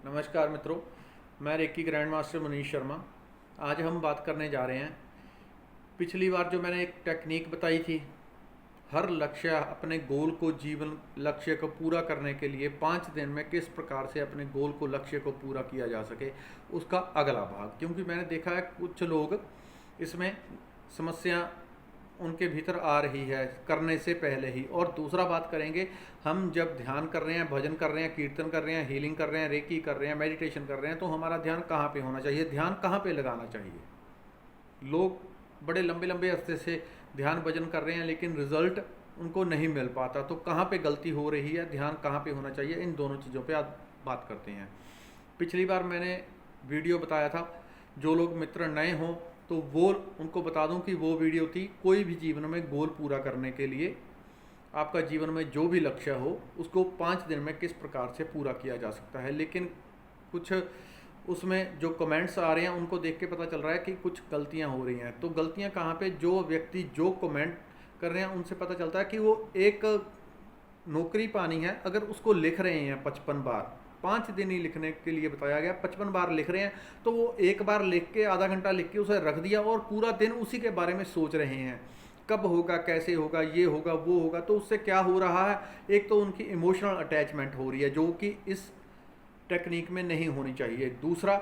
नमस्कार मित्रों, मैं reiki grand master Manish Sharma. आज हम बात करने जा रहे हैं। पिछली बार जो मैंने एक टेक्निक बताई थी, हर लक्ष्य अपने गोल को जीवन लक्ष्य को पूरा करने के लिए 5 दिन में किस प्रकार से अपने गोल को लक्ष्य को पूरा किया जा सके, उसका अगला भाग। क्योंकि मैंने देखा है कुछ लोग इसमें समस्या उनके भीतर आ रही है करने से पहले ही। और दूसरा बात करेंगे, हम जब ध्यान कर रहे हैं, भजन कर रहे हैं, कीर्तन कर रहे हैं, हीलिंग कर रहे हैं, रेकी कर रहे हैं, मेडिटेशन कर रहे हैं, तो हमारा ध्यान कहाँ पे होना चाहिए, ध्यान कहाँ पे लगाना चाहिए। लोग बड़े लंबे लंबे अरसे से ध्यान भजन कर रहे हैं लेकिन रिजल्ट उनको नहीं मिल पाता। तो कहाँ पे गलती हो रही है, ध्यान कहाँ पे होना चाहिए, इन दोनों चीज़ों पे आज बात करते हैं। पिछली बार मैंने वीडियो बताया था, जो लोग मित्र नए हों तो वो उनको बता दूं कि वो वीडियो थी कोई भी जीवन में गोल पूरा करने के लिए, आपका जीवन में जो भी लक्ष्य हो उसको 5 दिन में किस प्रकार से पूरा किया जा सकता है। लेकिन कुछ उसमें जो कमेंट्स आ रहे हैं उनको देख के पता चल रहा है कि कुछ गलतियां हो रही हैं। तो गलतियां कहाँ पे, जो व्यक्ति जो कमेंट कर रहे हैं उनसे पता चलता है कि वो एक नौकरी पानी है, अगर उसको लिख रहे हैं 55 बार, 5 दिन ही लिखने के लिए बताया गया, 55 बार लिख रहे हैं, तो वो एक बार लिख के आधा घंटा लिख के उसे रख दिया और पूरा दिन उसी के बारे में सोच रहे हैं, कब होगा, कैसे होगा, ये होगा, वो होगा। तो उससे क्या हो रहा है, एक तो उनकी इमोशनल अटैचमेंट हो रही है जो कि इस टेक्निक में नहीं होनी चाहिए। दूसरा,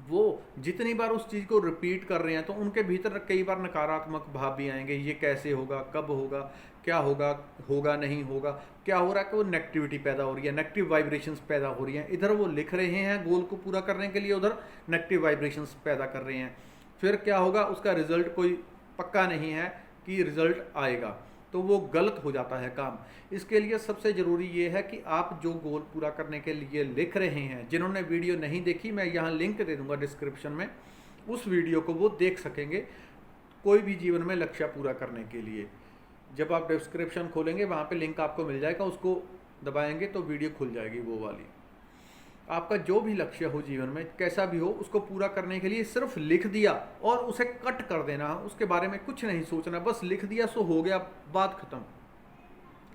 वो जितनी बार उस चीज़ को रिपीट कर रहे हैं तो उनके भीतर कई बार नकारात्मक भाव भी आएंगे, ये कैसे होगा, कब होगा, क्या होगा, होगा नहीं होगा। क्या हो रहा है कि वो नेगेटिविटी पैदा हो रही है, नेगेटिव वाइब्रेशंस पैदा हो रही हैं। इधर वो लिख रहे हैं गोल को पूरा करने के लिए, उधर नेगेटिव वाइब्रेशंस पैदा कर रहे हैं। फिर क्या होगा, उसका रिजल्ट कोई पक्का नहीं है कि रिजल्ट आएगा, तो वो गलत हो जाता है काम। इसके लिए सबसे ज़रूरी ये है कि आप जो गोल पूरा करने के लिए लिख रहे हैं, जिन्होंने वीडियो नहीं देखी मैं यहाँ लिंक दे दूँगा डिस्क्रिप्शन में, उस वीडियो को वो देख सकेंगे कोई भी जीवन में लक्ष्य पूरा करने के लिए। जब आप डिस्क्रिप्शन खोलेंगे वहाँ पे लिंक आपको मिल जाएगा, उसको दबाएंगे तो वीडियो खुल जाएगी वो वाली। आपका जो भी लक्ष्य हो जीवन में, कैसा भी हो, उसको पूरा करने के लिए सिर्फ लिख दिया और उसे कट कर देना, उसके बारे में कुछ नहीं सोचना, बस लिख दिया सो हो गया, बात खत्म।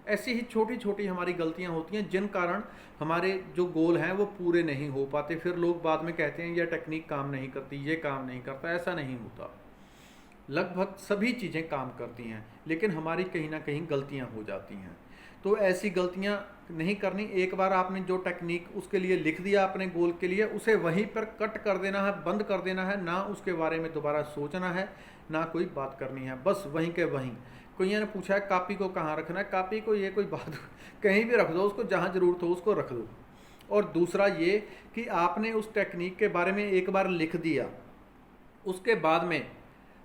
ऐसी ही छोटी छोटी हमारी गलतियां होती हैं जिन कारण हमारे जो गोल हैं वो पूरे नहीं हो पाते। फिर लोग बाद में कहते हैं यह टेक्निक काम नहीं करती, ये काम नहीं करता। ऐसा नहीं होता, लगभग सभी चीज़ें काम करती हैं, लेकिन हमारी कहीं ना कहीं गलतियां हो जाती हैं। तो ऐसी गलतियां नहीं करनी। एक बार आपने जो टेक्निक उसके लिए लिख दिया अपने गोल के लिए, उसे वहीं पर कट कर देना है, बंद कर देना है, ना उसके बारे में दोबारा सोचना है, ना कोई बात करनी है, बस वहीं के वहीं। कोई ने पूछा है कापी को कहाँ रखना है, कापी को ये कोई बात कहीं भी रख दो, उसको जहाँ ज़रूरत हो उसको रख दो। और दूसरा ये कि आपने उस टेक्निक के बारे में एक बार लिख दिया, उसके बाद में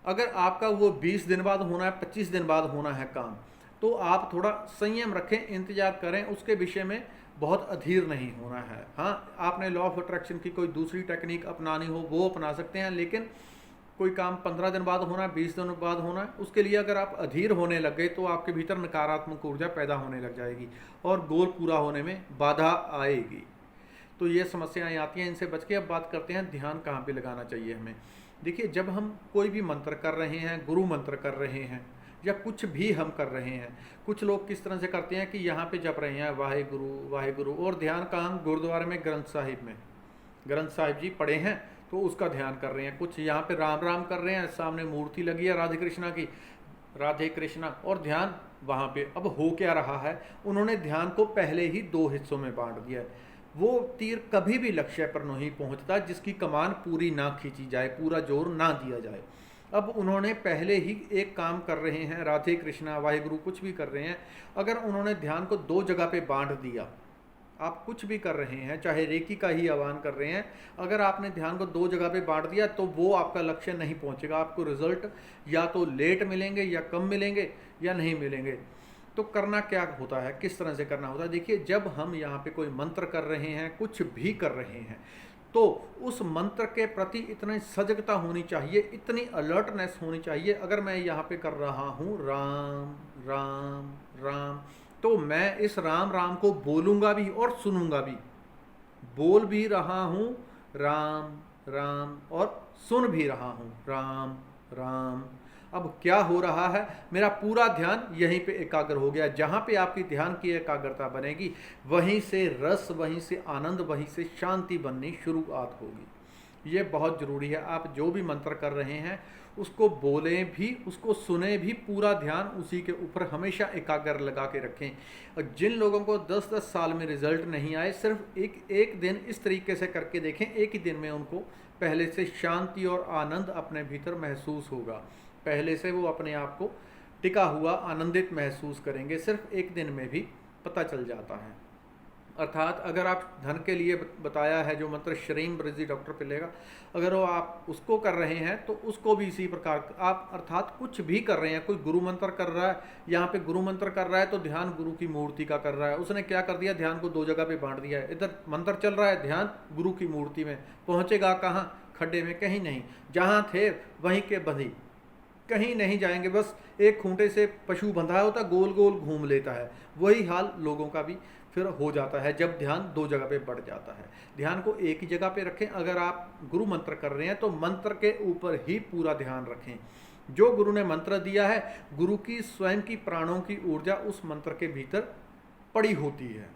अगर आपका वो 20 दिन बाद होना है, 25 दिन बाद होना है काम, तो आप थोड़ा संयम रखें, इंतजार करें, उसके विषय में बहुत अधीर नहीं होना है। हाँ, आपने लॉ ऑफ अट्रैक्शन की कोई दूसरी टेक्निक अपनानी हो वो अपना सकते हैं, लेकिन कोई काम 15 दिन बाद होना है, 20 दिन बाद होना है, उसके लिए अगर आप अधीर होने लग गए तो आपके भीतर नकारात्मक ऊर्जा पैदा होने लग जाएगी और गोल पूरा होने में बाधा आएगी। तो ये समस्याएं आती हैं, इनसे बच के अब बात करते हैं ध्यान कहाँ पे लगाना चाहिए हमें। देखिए, जब हम कोई भी मंत्र कर रहे हैं, गुरु मंत्र कर रहे हैं, या कुछ भी हम कर रहे हैं, कुछ लोग किस तरह से करते हैं कि यहाँ पे जप रहे हैं वाहे गुरु वाहे गुरु, और ध्यान कहाँ, गुरुद्वारे में ग्रंथ साहिब में, ग्रंथ साहिब जी पढ़े हैं तो उसका ध्यान कर रहे हैं। कुछ यहाँ पे राम राम कर रहे हैं, सामने मूर्ति लगी है राधे कृष्णा की, राधे कृष्णा, और ध्यान वहाँ पे। अब हो क्या रहा है, उन्होंने ध्यान को पहले ही 2 हिस्सों में बांट दिया है। वो तीर कभी भी लक्ष्य पर नहीं पहुंचता जिसकी कमान पूरी ना खींची जाए, पूरा जोर ना दिया जाए। अब उन्होंने पहले ही एक काम कर रहे हैं, राधे कृष्णा वाहिगुरु कुछ भी कर रहे हैं, अगर उन्होंने ध्यान को 2 जगह पे बांट दिया, आप कुछ भी कर रहे हैं, चाहे रेकी का ही आह्वान कर रहे हैं, अगर आपने ध्यान को 2 जगह पे बांट दिया तो वो आपका लक्ष्य नहीं पहुंचेगा। आपको रिजल्ट या तो लेट मिलेंगे, या कम मिलेंगे, या नहीं मिलेंगे। तो करना क्या होता है, किस तरह से करना होता है, देखिए, जब हम यहाँ पे कोई मंत्र कर रहे हैं, कुछ भी कर रहे हैं, तो उस मंत्र के प्रति इतनी सजगता होनी चाहिए, इतनी अलर्टनेस होनी चाहिए। अगर मैं यहाँ पे कर रहा हूँ राम राम राम, तो मैं इस राम राम को बोलूँगा भी और सुनूंगा भी। बोल भी रहा हूँ राम राम और सुन भी रहा हूँ राम राम। अब क्या हो रहा है, मेरा पूरा ध्यान यहीं पे एकाग्र हो गया। जहाँ पे आपकी ध्यान की एकाग्रता बनेगी, वहीं से रस, वहीं से आनंद, वहीं से शांति बननी शुरुआत होगी। ये बहुत ज़रूरी है। आप जो भी मंत्र कर रहे हैं उसको बोलें भी, उसको सुने भी, पूरा ध्यान उसी के ऊपर हमेशा एकाग्र लगा के रखें। और जिन लोगों को 10-10 साल में रिजल्ट नहीं आए, सिर्फ एक दिन इस तरीके से करके देखें, एक ही दिन में उनको पहले से शांति और आनंद अपने भीतर महसूस होगा। पहले से वो अपने आप को टिका हुआ आनंदित महसूस करेंगे, सिर्फ एक दिन में भी पता चल जाता है। अर्थात अगर आप धन के लिए बताया है जो मंत्र श्रीम ब्रजी डॉक्टर पिलेगा, अगर वो आप उसको कर रहे हैं तो उसको भी इसी प्रकार आप, अर्थात कुछ भी कर रहे हैं, कोई गुरु मंत्र कर रहा है, यहाँ पे गुरु मंत्र कर रहा है तो ध्यान गुरु की मूर्ति का कर रहा है। उसने क्या कर दिया, ध्यान को 2 जगह पे बांट दिया है। इधर मंत्र चल रहा है, ध्यान गुरु की मूर्ति में, पहुँचेगा कहाँ, खड्डे में कहीं नहीं, जहाँ थे वहीं के बंधी, कहीं नहीं जाएंगे। बस एक खूंटे से पशु बंधा होता, गोल गोल घूम लेता है। वही हाल लोगों का भी फिर हो जाता है जब ध्यान 2 जगह पे बढ़ जाता है। ध्यान को एक ही जगह पे रखें। अगर आप गुरु मंत्र कर रहे हैं तो मंत्र के ऊपर ही पूरा ध्यान रखें। जो गुरु ने मंत्र दिया है, गुरु की स्वयं की प्राणों की ऊर्जा उस मंत्र के भीतर पड़ी होती है।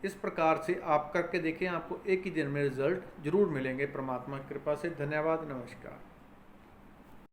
इस प्रकार से आप करके देखें, आपको एक ही दिन में रिजल्ट जरूर मिलेंगे परमात्मा की कृपा से। धन्यवाद, नमस्कार।